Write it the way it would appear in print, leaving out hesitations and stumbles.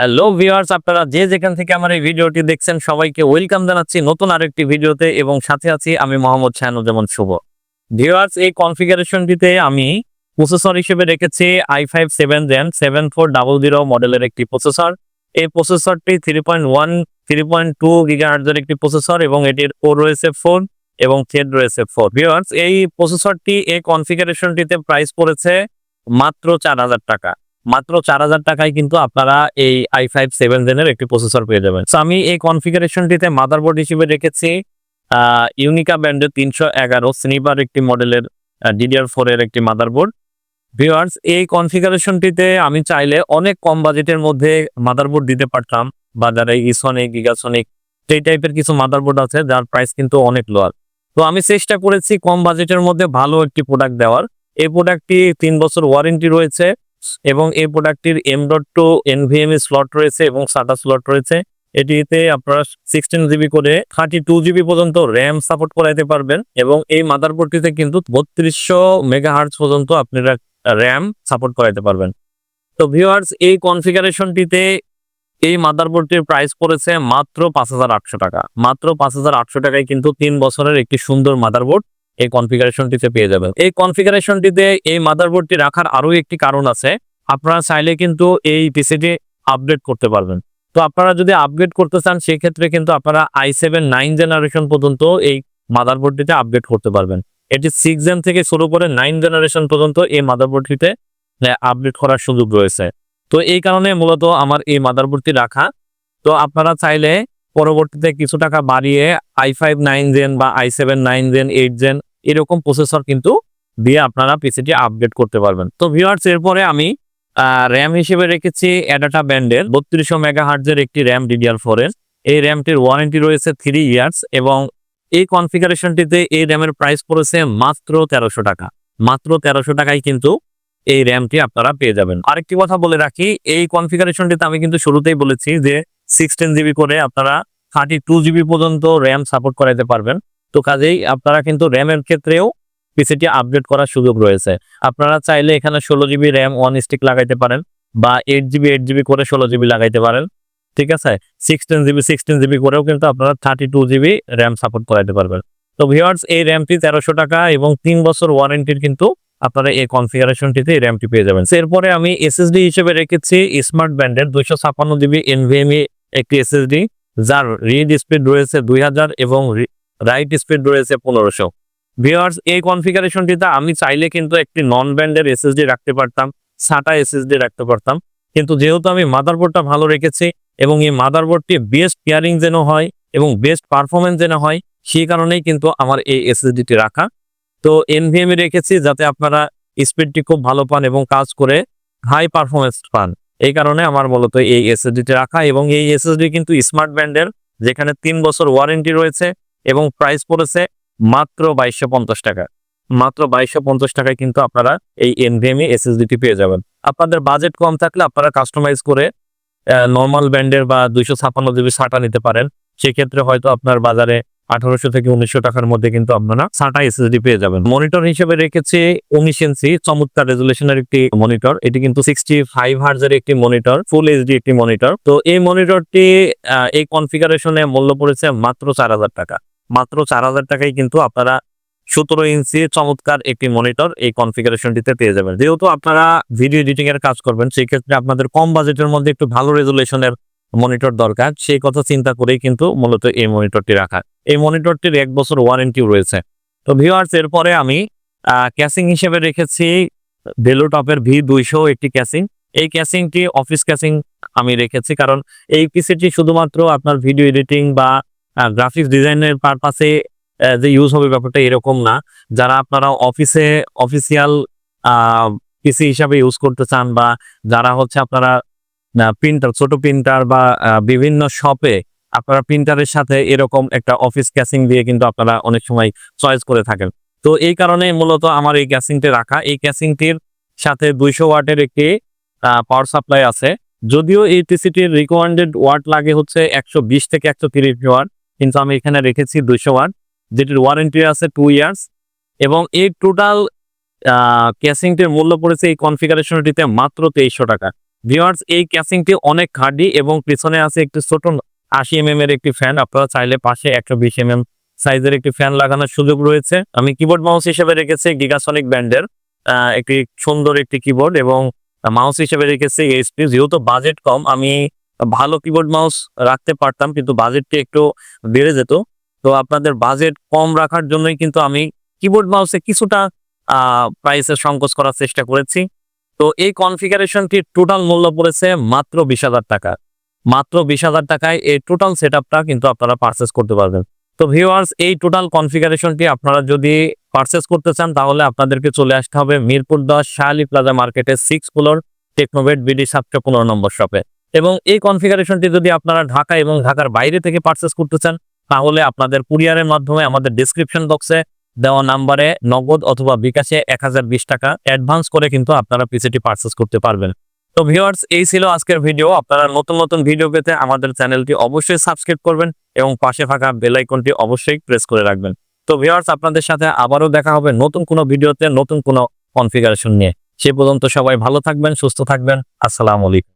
Hello viewers, আপনারা যে যেখান থেকে আমার এই ভিডিওটি দেখছেন সবাইকে ওয়েলকাম জানাচ্ছি নতুন আরেকটি ভিডিওতে এবং সাথে আছি আমি মোহাম্মদ শাহানুজ্জামান শুভ। ভিউয়ার্স, এই কনফিগারেশনটিতে আমি প্রসেসর হিসেবে রেখেছি i5 7 Gen 7400 মডেলের একটি প্রসেসর। এই প্রসেসরটি 3.2 গিগাহার্টজের একটি প্রসেসর এবং এটির কোর রয়েছে 4 এবং থ্রেড রয়েছে 4। ভিউয়ার্স, এই প্রসেসরটি এই কনফিগারেশনটিতে প্রাইস পড়েছে মাত্র 4000 টাকা। মাত্র 4000 টাকায় কিন্তু আপনারা এই i5 7 জেনের একটি প্রসেসর পেয়ে যাবেন। সো আমি এই কনফিগারেশনটিতে মাদারবোর্ড হিসেবে রেখেছি ইউনিকা ব্র্যান্ডের 311 স্নিপার একটি মডেলের DDR4 এর একটি মাদারবোর্ড। ভিউয়ার্স, এই কনফিগারেশনটিতে আমি চাইলে অনেক কম বাজেটের মধ্যে মাদারবোর্ড দিতে পারতাম। বাজারে ইসনিক, গিগাসনিক এই টাইপের কিছু মাদারবোর্ড আছে যার প্রাইস কিন্তু অনেক লোয়ার। তো আমি চেষ্টা করেছি কম বাজেটের মধ্যে ভালো একটি প্রোডাক্ট দেওয়ার। এই প্রোডাক্টটি 3 বছর ওয়ারেন্টি রয়েছে এবং এই প্রোডাক্টটির M.2 NVMe স্লট রয়েছে এবং SATA স্লট রয়েছে। এটিতে আপনারা 16 জিবি করে 32 জিবি পর্যন্ত র্যাম সাপোর্ট করাইতে পারবেন এবং এই মাদারবোর্ডটিতে কিন্তু 3200 মেগাহার্টজ পর্যন্ত আপনারা র্যাম সাপোর্ট করাইতে পারবেন। তো ভিউয়ার্স, এই কনফিগারেশনটিতে এই মাদারবোর্ডটির প্রাইস পড়েছে মাত্র 5800 টাকা। মাত্র 5800 টাকায় কিন্তু 3 বছরের একটি সুন্দর মাদারবোর্ড এই কনফিগারেশনটিতে পেয়ে যাবেন। এই কনফিগারেশনটিতে এই মাদারবোর্ডটি রাখার আরো একটি কারণ আছে। আপনারা চাইলে কিন্তু এই পিসিটি আপগ্রেড করতে পারবেন। তো আপনারা যদি আপগ্রেড করতে চান সেক্ষেত্রে কিন্তু আপনারা i7 9 জেনারেশন পর্যন্ত এই মাদারবোর্ডটিতে আপগ্রেড করতে পারবেন। এটি 6 জেন থেকে শুরু করে 9 জেনারেশন পর্যন্ত এই মাদারবোর্ডটিতে আপগ্রেড করার সুযোগ রয়েছে। তো এই কারণে মূলত আমার এই মাদারবোর্ডটি রাখা। তো আপনারা চাইলে পরবর্তীতে কিছু টাকা বাড়িয়ে i5 9 জেন বা i7 9 জেন 8 জেন এরকম প্রসেসর কিন্তু দিয়ে আপনারা পিসিটি আপগ্রেড করতে পারবেন। তো ভিউয়ার্স, এরপরে আমি র্যাম হিসেবে রেখেছি অ্যাডাটা ব্যান্ডের 3200 মেগাহার্টজের একটি র্যাম DDR4 এর। এই র্যামটির ওয়ারেন্টি রয়েছে 3 ইয়ার্স এবং এই কনফিগারেশনটিতে এই র্যামের প্রাইস পড়েছে মাত্র 1300 টাকা। মাত্র 1300 টাকায় কিন্তু এই র্যামটি আপনারা পেয়ে যাবেন। আরেকটি কথা বলে রাখি, এই কনফিগারেশনটিতে আমি কিন্তু শুরুতেই বলেছি যে 16 জিবি করে আপনারা 32 জিবি পর্যন্ত র্যাম সাপোর্ট করাইতে পারবেন। তো কাজেই আপনারা কিন্তু র্যামের ক্ষেত্রেও পিসিটি আপগ্রেড করার সুযোগ রয়েছে। আপনারা চাইলে এখানে 16 জিবি র্যাম 1 স্টিক লাগাইতে পারেন বা 8 জিবি করে 16 জিবি লাগাইতে পারেন। ঠিক আছে, 16 জিবি করেও কিন্তু আপনারা 32 জিবি র্যাম সাপোর্ট করাইতে পারবেন। তো ভিউয়ার্স, এই র্যামটি 1300 টাকা এবং 3 বছর ওয়ারেন্টির কিন্তু আপনারা এই কনফিগারেশনটিতে এই র্যামটি পেয়ে যাবেন। এরপরে আমি এসএসডি হিসেবে রেখেছি স্মার্ট ব্যান্ডের 256 জিবি NVMe একটি এসএসডি, যার রিড স্পিড রয়েছে 2000 এবং রাইট স্পিড রয়েছে 1500। ভিউয়ার্স, এই কনফিগারেশনটিতে আমি চাইলে কিন্তু একটি নন ব্যান্ডের এসএসডি রাখতে পারতাম, SATA এসএসডি রাখতে পারতাম, কিন্তু যেহেতু আমি মাদারবোর্ডটা ভালো রেখেছি এবং এই মাদারবোর্ডটি বেস্ট পেয়ারিং যেন হয় এবং বেস্ট পারফরমেন্স যেন হয় সেই কারণেই কিন্তু আমার এই এসএসডিটি রাখা। তো NVMe রেখেছি যাতে আপনারা স্পিডটি খুব ভালো পান এবং কাজ করে হাই পারফরমেন্স পান। এই কারণে আমার মূলত এই এসএসডিটি রাখা এবং এই এসএসডি কিন্তু স্মার্ট ব্যান্ডের, যেখানে 3 বছর ওয়ারেন্টি রয়েছে এবং প্রাইস পড়েছে মাত্র 2250 টাকা। মাত্র 2250 টাকায় কিন্তু আপনারা এই NVMe এসএসডিটি পেয়ে যাবেন। আপনাদের বাজেট কম থাকলে আপনারা কাস্টমাইজ করে নর্মাল ব্যান্ডের বা 256 জিবি SATA নিতে পারেন। সেক্ষেত্রে হয়তো আপনার বাজারে 1800 থেকে 1900 টাকার মধ্যে কিন্তু আপনারা SATA এসএসডি পেয়ে যাবেন। মনিটর হিসেবে রেখেছি 19 ইঞ্চি চমৎকার রেজুলেশনের একটি মনিটর। এটি কিন্তু 65 হার্জের একটি মনিটর, ফুল এইচডি একটি মনিটর। তো এই মনিটরটি এই কনফিগারেশনে মূল্য পড়েছে মাত্র 4000 টাকা। মাত্র 4000 টাকায় কিন্তু আপনারা 17 ইঞ্চি চমৎকার একটি মনিটর এই কনফিগারেশনটিতে পেয়ে যাবেন। যেহেতু আপনারা ভিডিও এডিটিং এর কাজ করবেন সেই ক্ষেত্রে আপনাদের কম বাজেটের মধ্যে একটু ভালো রেজুলেশনের মনিটর দরকার, সেই কথা চিন্তা করেই কিন্তু মূলত এই মনিটরটি রাখা। এই মনিটরটির 1 বছর ওয়ারেন্টিও রয়েছে। তো ভিউয়ার্স, এরপরে আমি ক্যাসিং হিসেবে রেখেছি ডেলোটপের V200 একটি ক্যাসিং। এই ক্যাসিংটি অফিস ক্যাসিং আমি রেখেছি, কারণ এই পিসিটি শুধুমাত্র আপনার ভিডিও এডিটিং বা গ্রাফিক্স ডিজাইনের পারপাসে যে ইউজ হবে ব্যাপারটা এরকম না। যারা আপনারা অফিসিয়াল পিসি হিসাবে ইউজ করতে চান বা যারা হচ্ছে আপনারা প্রিন্টার, ছোট প্রিন্টার বা বিভিন্ন শপে আপনারা প্রিন্টারের সাথে এরকম একটা অফিস ক্যাসিং দিয়ে কিন্তু আপনারা অনেক সময় চয়েস করে থাকেন। তো এই কারণে মূলত আমার এই ক্যাসিংটি রাখা। এই ক্যাসিংটির সাথে 200 ওয়াটের একটি পাওয়ার সাপ্লাই আছে। যদিও এই পিসিটির রিকমেন্ডেড ওয়াট লাগে হচ্ছে 120 থেকে 130 ওয়াট, কিন্তু আমি এখানে রেখেছি 200 ওয়াট, যেটির ওয়ারেন্টি আছে 2 ইয়ার্স এবং এই টোটাল ক্যাসিংটির মূল্য পড়েছে এই কনফিগারেশনটিতে মাত্র 2300 টাকা। ভিউয়ার্স এই ক্যাসিংটি অনেক হার্ডি এবং পিছনে আছে একটি ছোট 80 mm এর একটি ফ্যান। আপনারা চাইলে পাশে 120 mm সাইজের একটি ফ্যান লাগানোর সুযোগ রয়েছে। আমি কিবোর্ড মাউস হিসেবে রেখেছি গিগাসনিক ব্র্যান্ডের একটি সুন্দর একটি কিবোর্ড এবং মাউস হিসেবে রেখেছি এইচপি। যেহেতু বাজেট কম, আমি ভালো কিবোর্ড মাউস রাখতে পারতাম কিন্তু বাজেটটি একটু বেড়ে যেত। তো আপনাদের বাজেট কম রাখার জন্যই কিন্তু আমি কিবোর্ড মাউসে কিছুটা প্রাইসের সংকোচ করার চেষ্টা করেছি। তো এই কনফিগারেশনটির টোটাল মূল্য পড়েছে মাত্র 20,000 টাকা। মাত্র 20,000 টাকায় এই টোটাল সেটআপটা কিন্তু আপনারা পারচেস করতে পারবেন। তো ভিউয়ার্স এই টোটাল কনফিগারেশনটি আপনারা যদি পারচেস করতে চান তাহলে আপনাদেরকে চলে আসতে হবে মিরপুর 10 শাহালি প্লাজা মার্কেটের 6 ফ্লোর টেকনোভেট বিডি 715 নম্বর শপে। এবং এই কনফিগারেশনটি যদি আপনারা ঢাকা এবং ঢাকার বাইরে থেকে পারচেস করতে চান তাহলে আপনাদের কুরিয়ারের মাধ্যমে আমাদের ডেসক্রিপশন বক্সে দেওয়া নাম্বারে নগদ অথবা বিকাশে 1020 টাকা অ্যাডভান্স করে কিন্তু আপনারা পিসিটি পারচেস করতে পারবেন। তো ভিউয়ার্স এই ছিল আজকের ভিডিও। আপনারা নতুন নতুন ভিডিও পেতে আমাদের চ্যানেলটি অবশ্যই সাবস্ক্রাইব করবেন এবং পাশে থাকা বেল আইকনটি অবশ্যই প্রেস করে রাখবেন। তো ভিউয়ার্স আপনাদের সাথে আবারও দেখা হবে নতুন কোনো ভিডিওতে নতুন কোনো কনফিগারেশন নিয়ে। সে পর্যন্ত সবাই ভালো থাকবেন, সুস্থ থাকবেন। আসসালামু আলাইকুম।